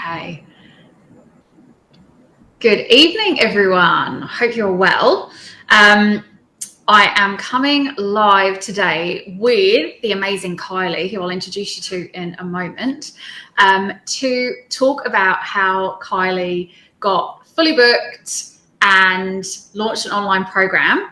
Okay. Good evening, everyone. Hope you're well. I am coming live today with the amazing Kylie, who I'll introduce you to in a moment, to talk about how Kylie got fully booked and launched an online program,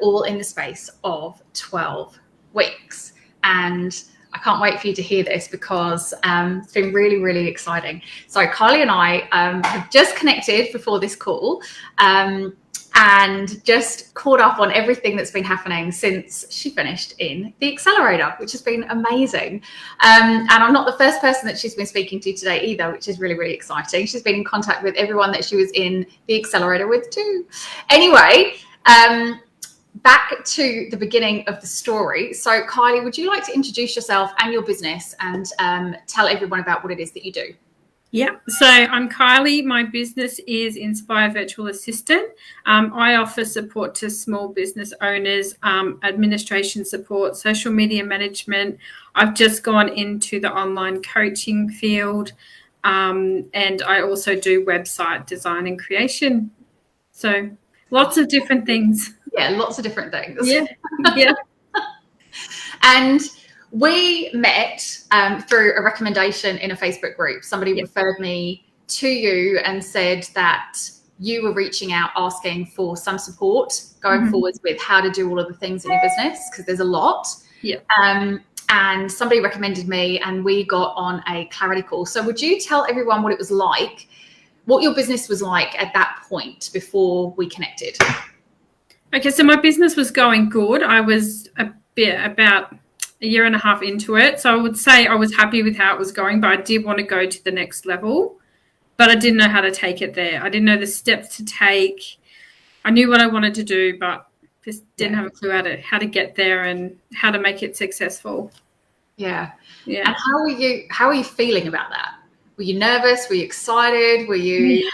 all in the space of 12 weeks. And I can't wait for you to hear this because it's been really, really exciting. So Kylie and I have just connected before this call and just caught up on everything that's been happening since she finished in the accelerator, which has been amazing. And I'm not the first person that she's been speaking to today either, which is really, really exciting. She's been in contact with everyone that she was in the accelerator with too. Anyway, back to the beginning of the story. So Kylie, would you like to introduce yourself and your business and tell everyone about what it is that you do? Yeah, so I'm Kylie. My business is Inspire Virtual Assistant. I offer support to small business owners, administration support, social media management. I've just gone into the online coaching field, and I also do website design and creation. So lots of different things. Yeah, lots of different things. Yeah. And we met through a recommendation in a Facebook group. Somebody referred me to you and said that you were reaching out asking for some support going forwards with how to do all of the things in your business, because there's a lot. Yeah. And somebody recommended me and we got on a clarity call. So would you tell everyone what it was like, what your business was like at that point before we connected? Okay, so my business was going good. I was about a year and a half into it. So I would say I was happy with how it was going, but I did want to go to the next level, but I didn't know how to take it there. I didn't know the steps to take. I knew what I wanted to do, but just didn't have a clue how to get there and how to make it successful. Yeah. Yeah. And how are you feeling about that? Were you nervous? Were you excited? Were you? Yeah.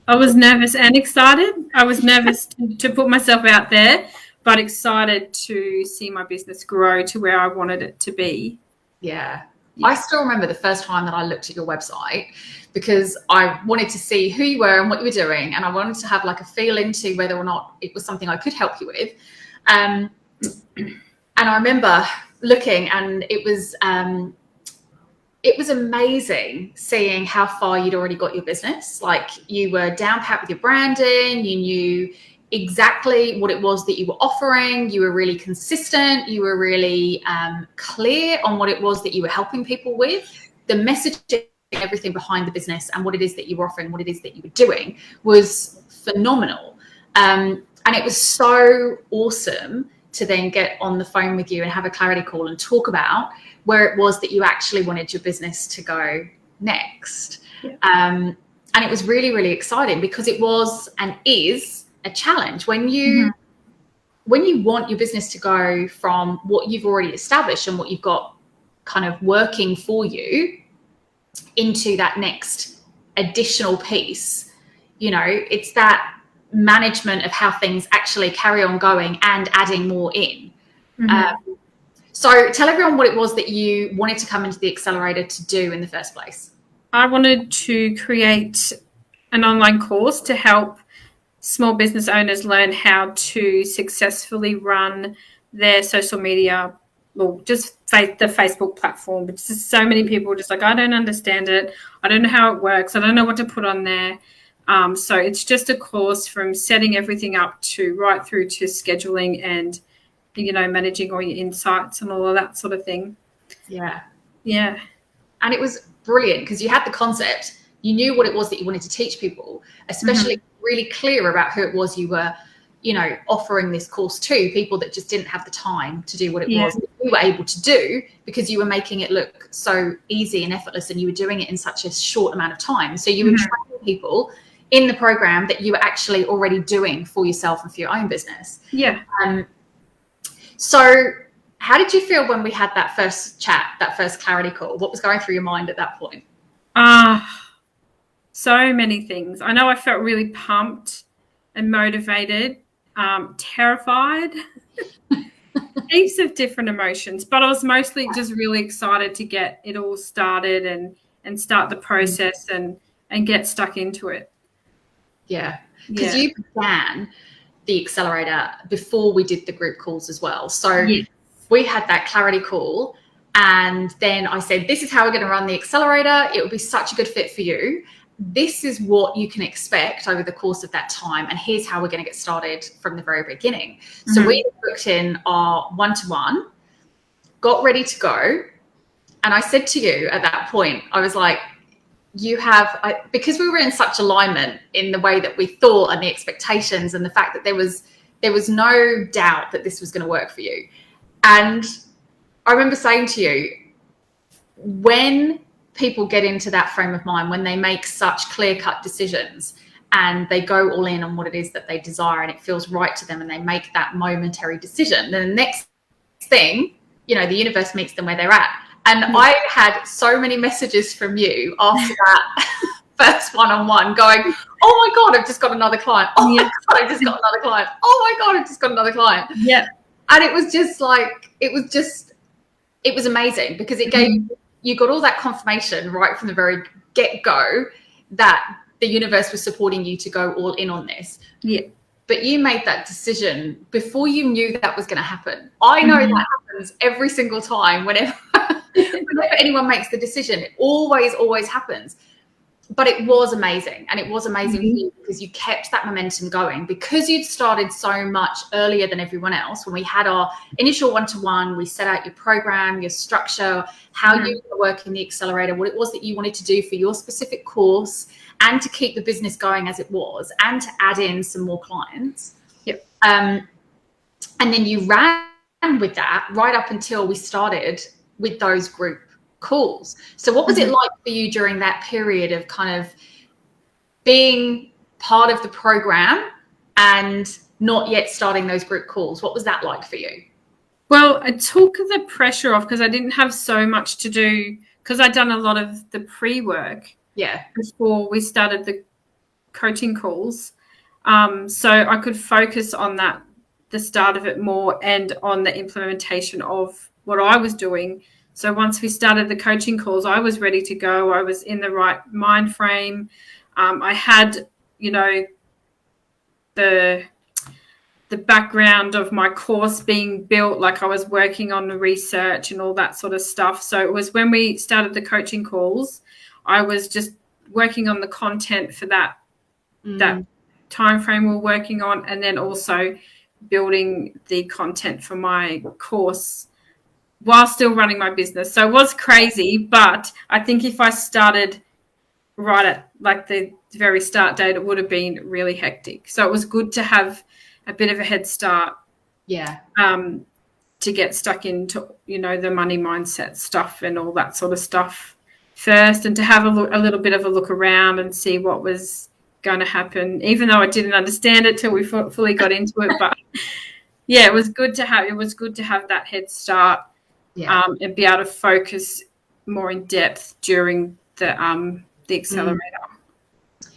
I was nervous and excited. I was nervous to put myself out there, but excited to see my business grow to where I wanted it to be. Yeah. I still remember the first time that I looked at your website because I wanted to see who you were and what you were doing. And I wanted to have like a feel into whether or not it was something I could help you with. And I remember looking and it was amazing seeing how far you'd already got your business. Like you were down pat with your branding, you knew exactly what it was that you were offering, you were really consistent, you were really clear on what it was that you were helping people with. The messaging, everything behind the business and what it is that you were offering, what it is that you were doing was phenomenal. And it was so awesome to then get on the phone with you and have a clarity call and talk about where it was that you actually wanted your business to go next. Yeah. And it was really, really exciting because it was and is a challenge when you want your business to go from what you've already established and what you've got kind of working for you into that next additional piece. You know, it's that management of how things actually carry on going and adding more in. So tell everyone what it was that you wanted to come into the accelerator to do in the first place. I wanted to create an online course to help small business owners learn how to successfully run their social media, well, just the Facebook platform. But just so many people are just like, I don't understand it. I don't know how it works. I don't know what to put on there. So it's just a course from setting everything up to right through to scheduling and, you know, managing all your insights and all of that sort of thing. Yeah. Yeah. And it was brilliant because you had the concept. You knew what it was that you wanted to teach people, especially really clear about who it was you were, you know, offering this course to, people that just didn't have the time to do what it was that you were able to do because you were making it look so easy and effortless and you were doing it in such a short amount of time. So you were training people in the program that you were actually already doing for yourself and for your own business. Yeah. So how did you feel when we had that first chat, that first clarity call? What was going through your mind at that point? So many things. I know I felt really pumped and motivated, terrified, heaps of different emotions, but I was mostly just really excited to get it all started and and start the process and get stuck into it. Yeah, because you began the accelerator before we did the group calls as well. So we had that clarity call, and then I said, this is how we're going to run the accelerator. It will be such a good fit for you. This is what you can expect over the course of that time, and here's how we're going to get started from the very beginning. So we booked in our one-to-one, got ready to go, and I said to you at that point, I was like, because we were in such alignment in the way that we thought and the expectations and the fact that there was no doubt that this was going to work for you. And I remember saying to you, when people get into that frame of mind, when they make such clear-cut decisions and they go all in on what it is that they desire and it feels right to them and they make that momentary decision, then the next thing, the universe meets them where they're at. And I had so many messages from you after that first one-on-one going, oh my God, I've just got another client. Oh my God, I've just got another client. Oh my God, I've just got another client. Yeah. And it was just like, it was amazing because it gave, you got all that confirmation right from the very get-go that the universe was supporting you to go all in on this. Yeah. But you made that decision before you knew that was going to happen. I know that happens every single time whenever anyone makes the decision. It always happens. But it was amazing. And it was amazing for you because you kept that momentum going because you'd started so much earlier than everyone else. When we had our initial one-to-one, we set out your program, your structure, how you were working the accelerator, what it was that you wanted to do for your specific course, and to keep the business going as it was, and to add in some more clients. Yep. And then you ran with that right up until we started with those group calls. So what was it like for you during that period of kind of being part of the program and not yet starting those group calls? What was that like for you? Well, it took the pressure off because I didn't have so much to do because I'd done a lot of the pre-work before we started the coaching calls. So I could focus on that, the start of it more, and on the implementation of what I was doing. So once we started the coaching calls, I was ready to go. I was in the right mind frame. I had, the background of my course being built, like I was working on the research and all that sort of stuff. So it was when we started the coaching calls, I was just working on the content for that time frame we're working on, and then also building the content for my course while still running my business. So it was crazy, but I think if I started right at like the very start date, it would have been really hectic. So it was good to have a bit of a head start. Yeah. To get stuck into, the money mindset stuff and all that sort of stuff first, and to have a little bit of a look around and see what was going to happen, even though I didn't understand it till we fully got into it. But yeah, it was good to have that head start. Yeah. And be able to focus more in depth during the accelerator.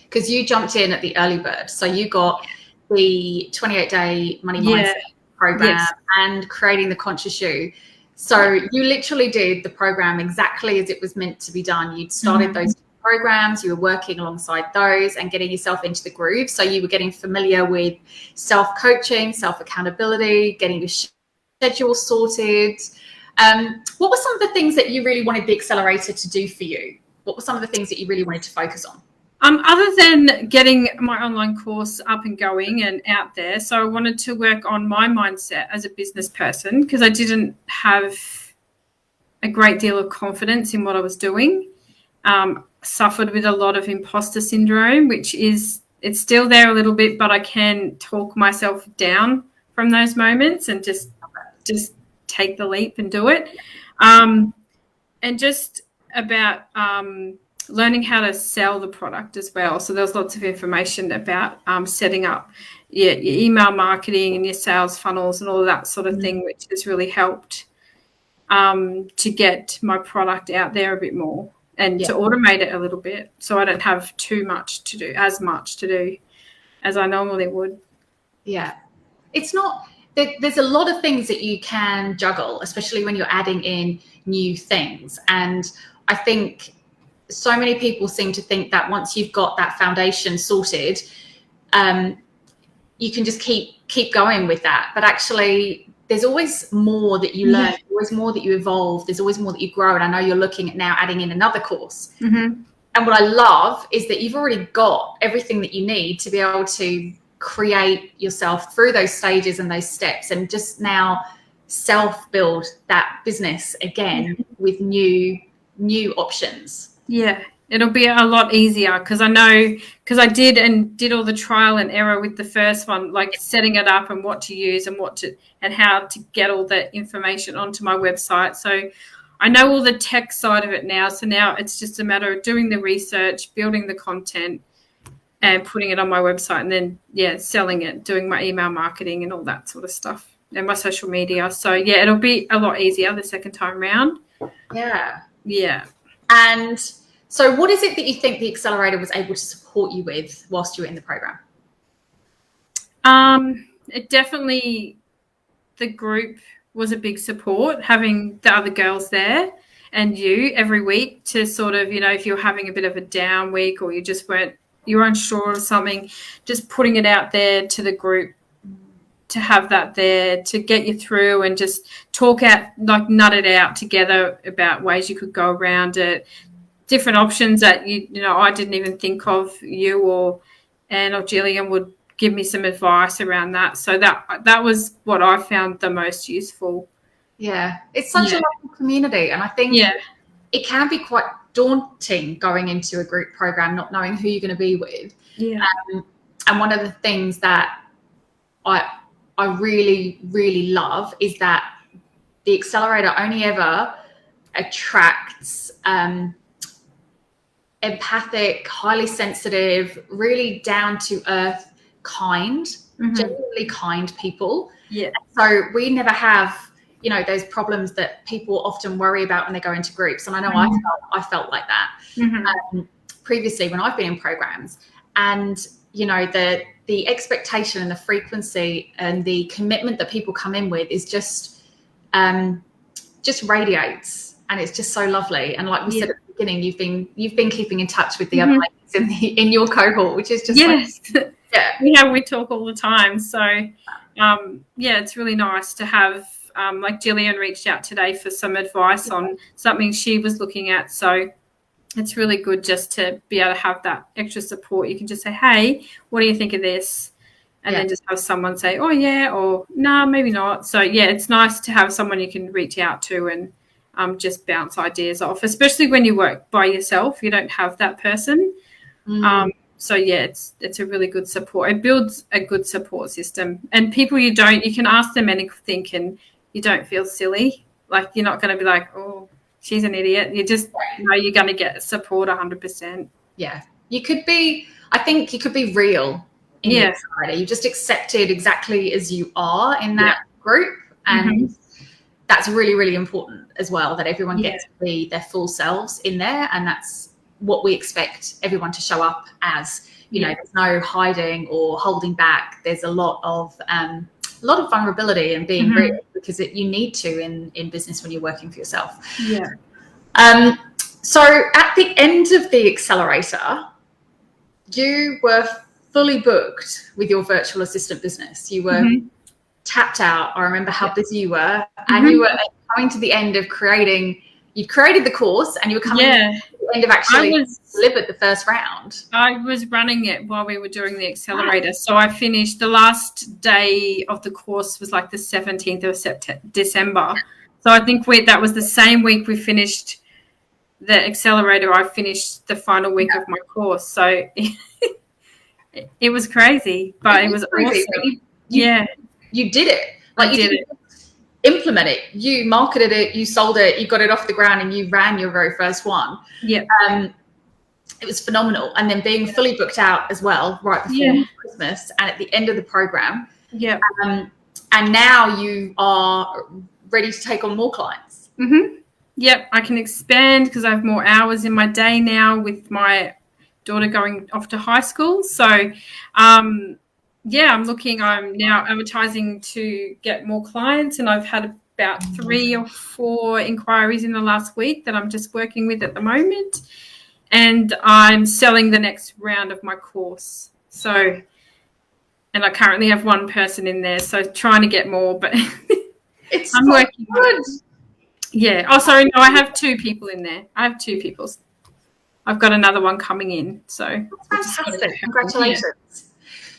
Because you jumped in at the early bird. So you got the 28-day money mindset program and creating the conscious you. So you literally did the program exactly as it was meant to be done. You'd started those programs, you were working alongside those and getting yourself into the groove. So you were getting familiar with self-coaching, self-accountability, getting your schedule sorted. What were some of the things that you really wanted the accelerator to do for you? What were some of the things that you really wanted to focus on? Other than getting my online course up and going and out there, so I wanted to work on my mindset as a business person because I didn't have a great deal of confidence in what I was doing. Suffered with a lot of imposter syndrome, which it's still there a little bit, but I can talk myself down from those moments and just take the leap and do it. And just about learning how to sell the product as well. So there's lots of information about setting up your email marketing and your sales funnels and all of that sort of thing, which has really helped to get my product out there a bit more and to automate it a little bit so I don't have as much to do as I normally would. Yeah. It's not... There's a lot of things that you can juggle, especially when you're adding in new things. And I think so many people seem to think that once you've got that foundation sorted, you can just keep going with that. But actually, there's always more that you learn, always more that you evolve, there's always more that you grow. And I know you're looking at now adding in another course. And what I love is that you've already got everything that you need to be able to create yourself through those stages and those steps, and just now self-build that business again with new options. Yeah, it'll be a lot easier because I know, because I did all the trial and error with the first one, like setting it up and what to use and how to get all the information onto my website. So I know all the tech side of it now. So now it's just a matter of doing the research, building the content, and putting it on my website, and then selling it, doing my email marketing and all that sort of stuff, and my social media. So it'll be a lot easier the second time round. Yeah. And so what is it that you think the accelerator was able to support you with whilst you were in the program? It definitely, the group was a big support, having the other girls there and you every week to sort of, if you're having a bit of a down week or you're unsure of something, just putting it out there to the group, to have that there to get you through, and just nut it out together about ways you could go around it, different options that I didn't even think of. You or Anne or Gillian would give me some advice around that. So that was what I found the most useful. Yeah, it's such a lovely community, and I think it can be quite daunting going into a group program, not knowing who you're going to be with. And one of the things that I really, really love is that the accelerator only ever attracts empathic, highly sensitive, really down to earth, genuinely kind people. So we never have those problems that people often worry about when they go into groups. And I know I felt like that previously when I've been in programs. And the expectation and the frequency and the commitment that people come in with is just radiates, and it's just so lovely. And like we said at the beginning, you've been keeping in touch with the other ladies in your cohort, which is just we talk all the time. So it's really nice to have like Gillian reached out today for some advice on something she was looking at. So it's really good just to be able to have that extra support. You can just say, hey, what do you think of this? And then just have someone say, oh, yeah, or no, maybe not. So, it's nice to have someone you can reach out to and just bounce ideas off, especially when you work by yourself. You don't have that person. So, it's a really good support. It builds a good support system. And people you can ask them anything and you don't feel silly. Like, you're not going to be like, oh, she's an idiot. You just know you're going to get support 100%. Yeah. I think you could be real in the accelerator. You just accepted exactly as you are in that group. And that's really, really important as well, that everyone gets to be their full selves in there. And that's what we expect everyone to show up as. There's no hiding or holding back. There's a lot of vulnerability and being real, because you need to in business when you're working for yourself. So at the end of the accelerator, you were fully booked with your virtual assistant business. You were tapped out. I remember how busy you were, and you were coming to the end of you'd created the course, and you were coming to the end of actually delivered the first round. I was running it while we were doing the accelerator. So I finished, the last day of the course was like the 17th of December. So I think that was the same week we finished the accelerator. I finished the final week of my course. So it was crazy, but it was crazy, awesome. You did it. Like, you didn't implement it. You marketed it, you sold it, you got it off the ground, and you ran your very first one. It was phenomenal. And then being fully booked out as well right before Christmas and at the end of the program. And now you are ready to take on more clients. I can expand because I have more hours in my day now with my daughter going off to high school. So I'm now advertising to get more clients, and I've had about 3 or 4 inquiries in the last week that I'm just working with at the moment. and I'm selling the next round of my course. So, and I currently have one person in there, so trying to get more, but It's I'm so working on good. it. Yeah. Oh, sorry. No, I have 2 people in there. I have 2 people. I've got another one coming in. So That's fantastic. Congratulations. Yeah.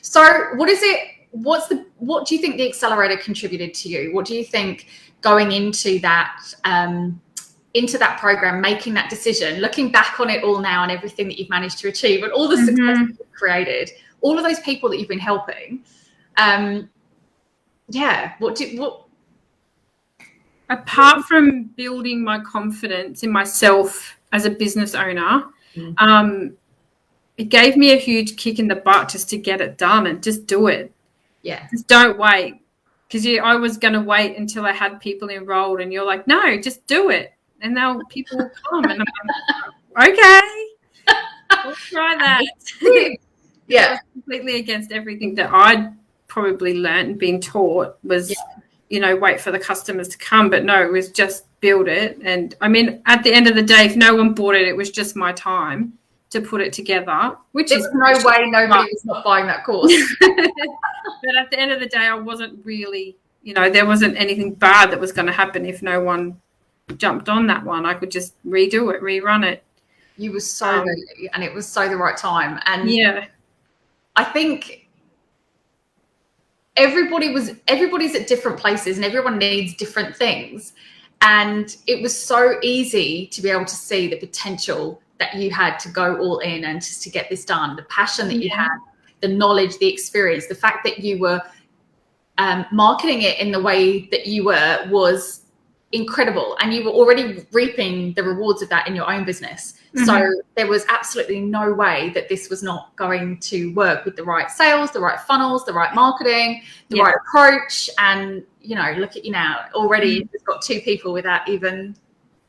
So what do you think the accelerator contributed to you? What do you think going into that program, making that decision, looking back on it all now and everything that you've managed to achieve and all the success you've created, all of those people that you've been helping, apart from building my confidence in myself as a business owner, it gave me a huge kick in the butt just to get it done and just do it. Yeah. Just don't wait. Because I was going to wait until I had people enrolled, and you're like, no, just do it. And now people will come. And I'm like, okay, we'll try that. Yeah. I was completely against everything that I'd probably learned and been taught was, wait for the customers to come. But no, it was just build it. And I mean, at the end of the day, if no one bought it, it was just my time to put it together, which There's no way nobody was not buying that course. But at the end of the day, I wasn't really, there wasn't anything bad that was going to happen if no one jumped on that one. I could just redo it, rerun it. You were so ready, and it was so the right time. And yeah, I think everybody's at different places and everyone needs different things. And it was so easy to be able to see the potential that you had to go all in and just to get this done, the passion that you had, the knowledge, the experience, the fact that you were marketing it in the way that you were was incredible. And you were already reaping the rewards of that in your own business. So there was absolutely no way that this was not going to work with the right sales, the right funnels, the right marketing, the right approach. And, look at you now. Already you've got 2 people without even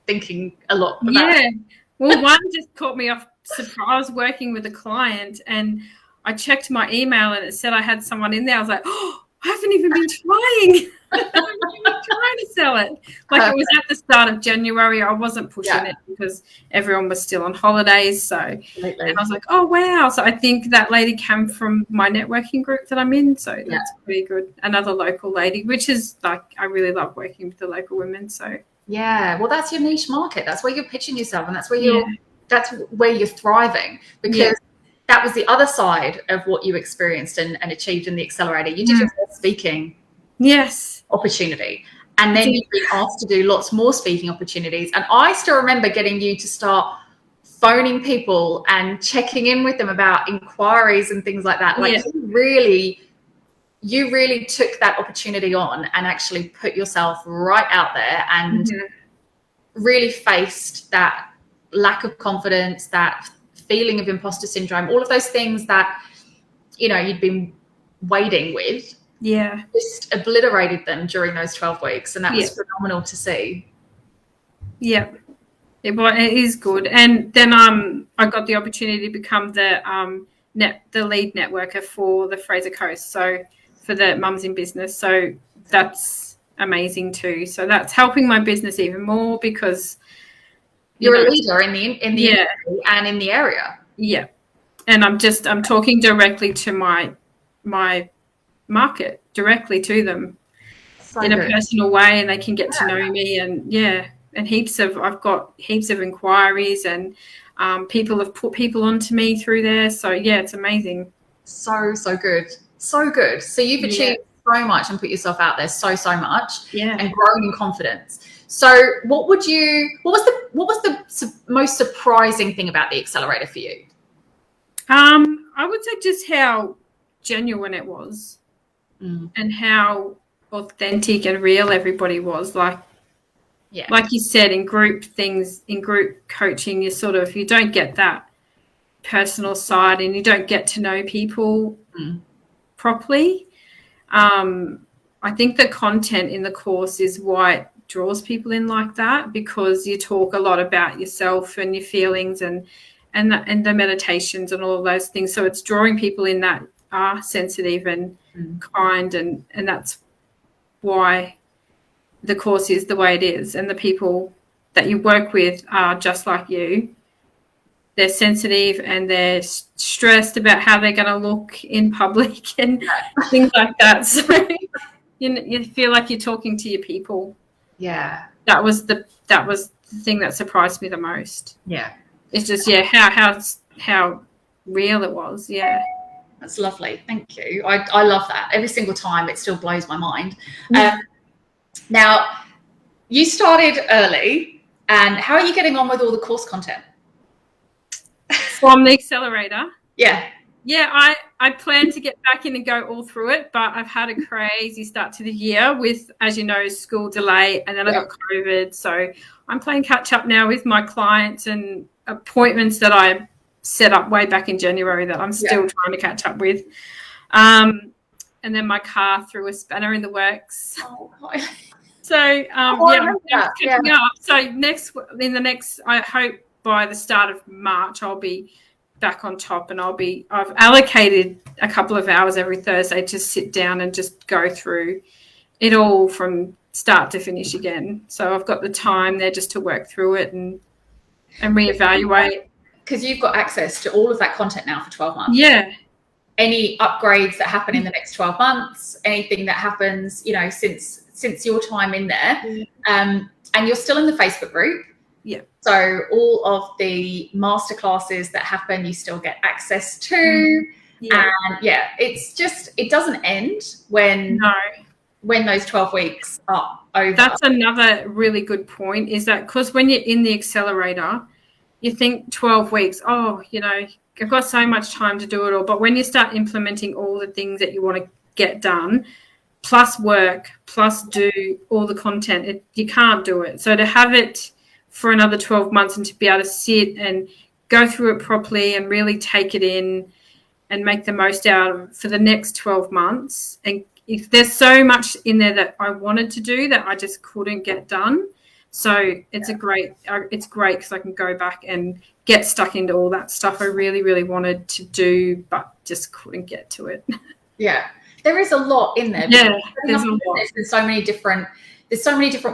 thinking a lot about it. Well, one just caught me off surprise. I was working with a client and I checked my email and it said I had someone in there. I was like, oh, I haven't even been trying. I haven't even been trying to sell it. Like it was at the start of January. I wasn't pushing it because everyone was still on holidays. So and I was like, oh, wow. So I think that lady came from my networking group that I'm in. So that's pretty good. Another local lady, which is like, I really love working with the local women. So yeah, well, that's your niche market. That's where you're pitching yourself, and that's where you're thriving, because that was the other side of what you experienced and achieved in the accelerator. You did your first speaking opportunity, and then you've been asked to do lots more speaking opportunities. And I still remember getting you to start phoning people and checking in with them about inquiries and things like that. Like you really took that opportunity on and actually put yourself right out there and really faced that lack of confidence, that feeling of imposter syndrome, all of those things that, you'd been waiting with. Yeah. Just obliterated them during those 12 weeks. And that was phenomenal to see. Yeah. It is good. And then I got the opportunity to become the lead networker for the Fraser Coast. So for the mums in business. So that's amazing too. So that's helping my business even more because you're a leader in the industry and in the area. Yeah. And I'm talking directly to my market, directly to them in a personal way, and they can get to know me. And I've got heaps of inquiries, and people have put people onto me through there. So it's amazing. So good. So good. So you've achieved so much and put yourself out there so much and grown in confidence. So what was the most surprising thing about the accelerator for you? I would say just how genuine it was and how authentic and real everybody was. Like you said, in group coaching, you don't get that personal side and you don't get to know people properly. I think the content in the course is why it draws people in like that, because you talk a lot about yourself and your feelings and the meditations and all of those things. So it's drawing people in that are sensitive and kind, and that's why the course is the way it is. And the people that you work with are just like you. they're sensitive and they're stressed about how they're going to look in public and things like that. So you feel like you're talking to your people. Yeah. That was the thing that surprised me the most. Yeah. It's just how real it was. Yeah. That's lovely. Thank you. I love that. Every single time it still blows my mind. Now, you started early, and how are you getting on with all the course content? From the accelerator? Yeah. Yeah, I plan to get back in and go all through it, but I've had a crazy start to the year with, as you know, school delay, and then I got COVID. So I'm playing catch up now with my clients and appointments that I set up way back in January that I'm still trying to catch up with. And then my car threw a spanner in the works. Oh, so I'm catching up. So I hope by the start of March I'll be back on top, and I've allocated a couple of hours every Thursday to sit down and just go through it all from start to finish again. So I've got the time there just to work through it and reevaluate. Because you've got access to all of that content now for 12 months. Yeah. Any upgrades that happen in the next 12 months, anything that happens, since your time in there, and you're still in the Facebook group. Yeah. So all of the masterclasses that happen, you still get access to. Yeah. And it's just, it doesn't end when those 12 weeks are over. That's another really good point, is that because when you're in the accelerator, you think 12 weeks, I've got so much time to do it all. But when you start implementing all the things that you want to get done, plus work, plus do all the content, you can't do it. So to have it for another 12 months and to be able to sit and go through it properly and really take it in and make the most out of it for the next 12 months. And if there's so much in there that I wanted to do that I just couldn't get done. So it's great because I can go back and get stuck into all that stuff I really, really wanted to do, but just couldn't get to it. Yeah, there is a lot in there. Yeah, there's a lot. There's so many different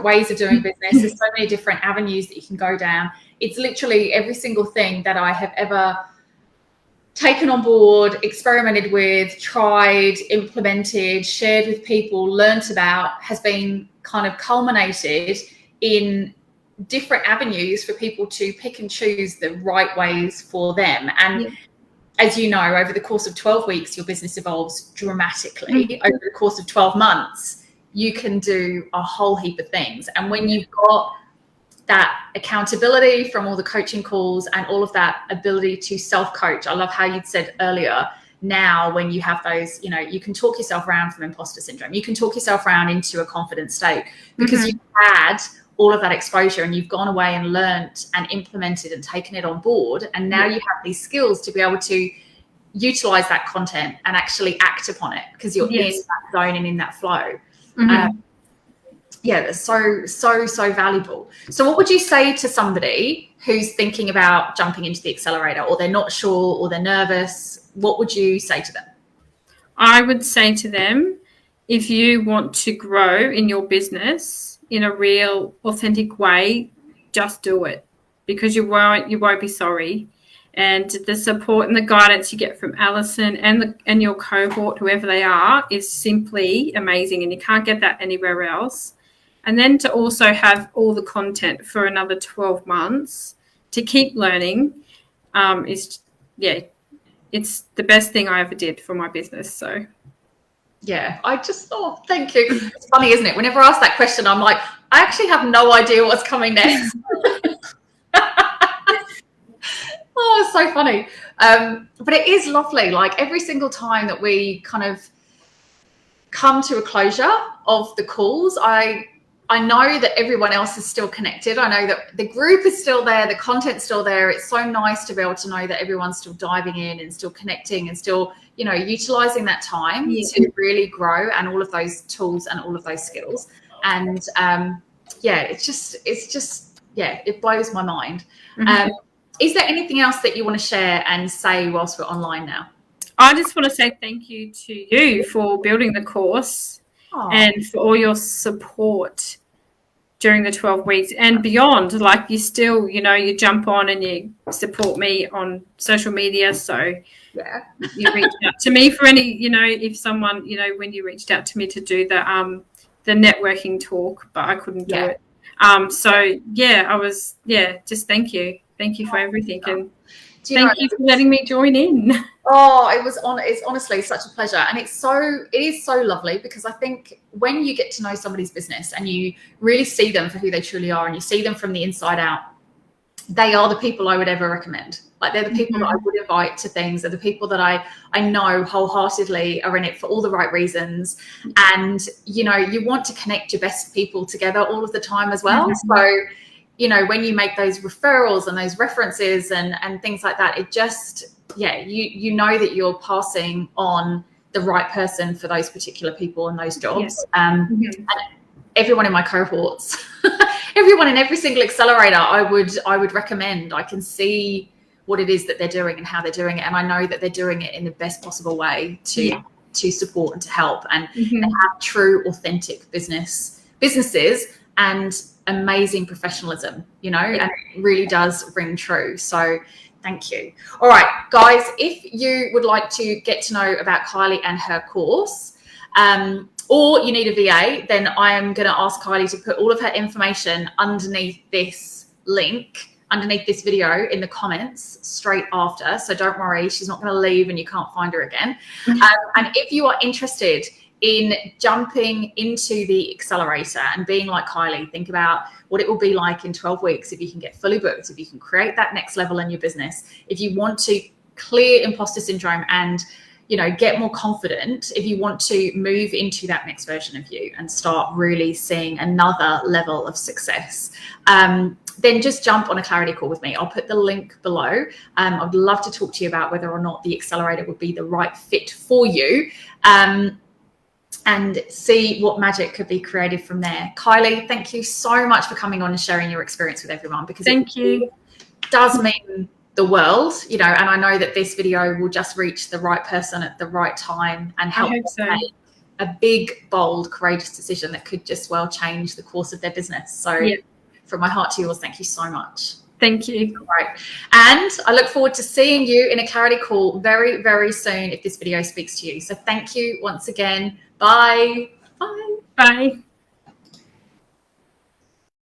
ways of doing business. There's so many different avenues that you can go down. It's literally every single thing that I have ever taken on board, experimented with, tried, implemented, shared with people, learnt about, has been kind of culminated in different avenues for people to pick and choose the right ways for them. And as you know, over the course of 12 weeks, your business evolves dramatically. Over the course of 12 months, you can do a whole heap of things. And when you've got that accountability from all the coaching calls and all of that ability to self-coach, I love how you'd said earlier, now when you have those, you can talk yourself around from imposter syndrome. You can talk yourself around into a confident state because you've had all of that exposure and you've gone away and learnt and implemented and taken it on board. And now you have these skills to be able to utilize that content and actually act upon it because you're in that zone and in that flow. That's so valuable. So what would you say to somebody who's thinking about jumping into the accelerator, or they're not sure, or they're nervous? What would you say to them? I would say to them, if you want to grow in your business in a real, authentic way, just do it, because you won't be sorry. And the support and the guidance you get from Alison and your cohort, whoever they are, is simply amazing, and you can't get that anywhere else. And then to also have all the content for another 12 months to keep learning it's the best thing I ever did for my business. So thank you. It's funny, isn't it? Whenever I ask that question, I'm like, I actually have no idea what's coming next. Oh, it's so funny. But it is lovely. Like every single time that we kind of come to a closure of the calls, I know that everyone else is still connected. I know that the group is still there, the content's still there. It's so nice to be able to know that everyone's still diving in and still connecting and still, utilizing that time to really grow, and all of those tools and all of those skills. And it blows my mind. Is there anything else that you want to share and say whilst we're online now? I just want to say thank you to you for building the course and for all your support during the 12 weeks and beyond. Like, you still, you jump on and you support me on social media. So Yeah. you reached out to me for any, if someone, when you reached out to me to do the networking talk, but I couldn't do it. So yeah, I was, just thank you. Thank you for everything. And thank you for letting me join in. Oh, it's honestly such a pleasure. And it is so lovely, because I think when you get to know somebody's business and you really see them for who they truly are and you see them from the inside out, they are the people I would ever recommend. Like, they're the people that I would invite to things. They're the people that I know wholeheartedly are in it for all the right reasons. And, you want to connect your best people together all of the time as well. So, when you make those referrals and those references and things like that, it just, you know that you're passing on the right person for those particular people and those jobs. And everyone in my cohorts, everyone in every single accelerator, I would recommend. I can see what it is that they're doing and how they're doing it, and I know that they're doing it in the best possible way to support and to help, and they have true, authentic businesses and amazing professionalism, and it really does ring true. So thank you. All right, guys, if you would like to get to know about Kylie and her course, or you need a VA, then I am going to ask Kylie to put all of her information underneath this link, underneath this video in the comments straight after. So don't worry, she's not going to leave and you can't find her again. And if you are interested in jumping into the accelerator and being like Kylie, think about what it will be like in 12 weeks if you can get fully booked, if you can create that next level in your business, if you want to clear imposter syndrome and get more confident, if you want to move into that next version of you and start really seeing another level of success, then just jump on a clarity call with me. I'll put the link below. I'd love to talk to you about whether or not the accelerator would be the right fit for you, and see what magic could be created from there. Kylie, thank you so much for coming on and sharing your experience with everyone, because thank you. Does mean the world, and I know that this video will just reach the right person at the right time and help them make a big, bold, courageous decision that could just change the course of their business. So from my heart to yours, thank you so much. Thank you. All right. And I look forward to seeing you in a clarity call very, very soon if this video speaks to you. So thank you once again. Bye. Bye. Bye.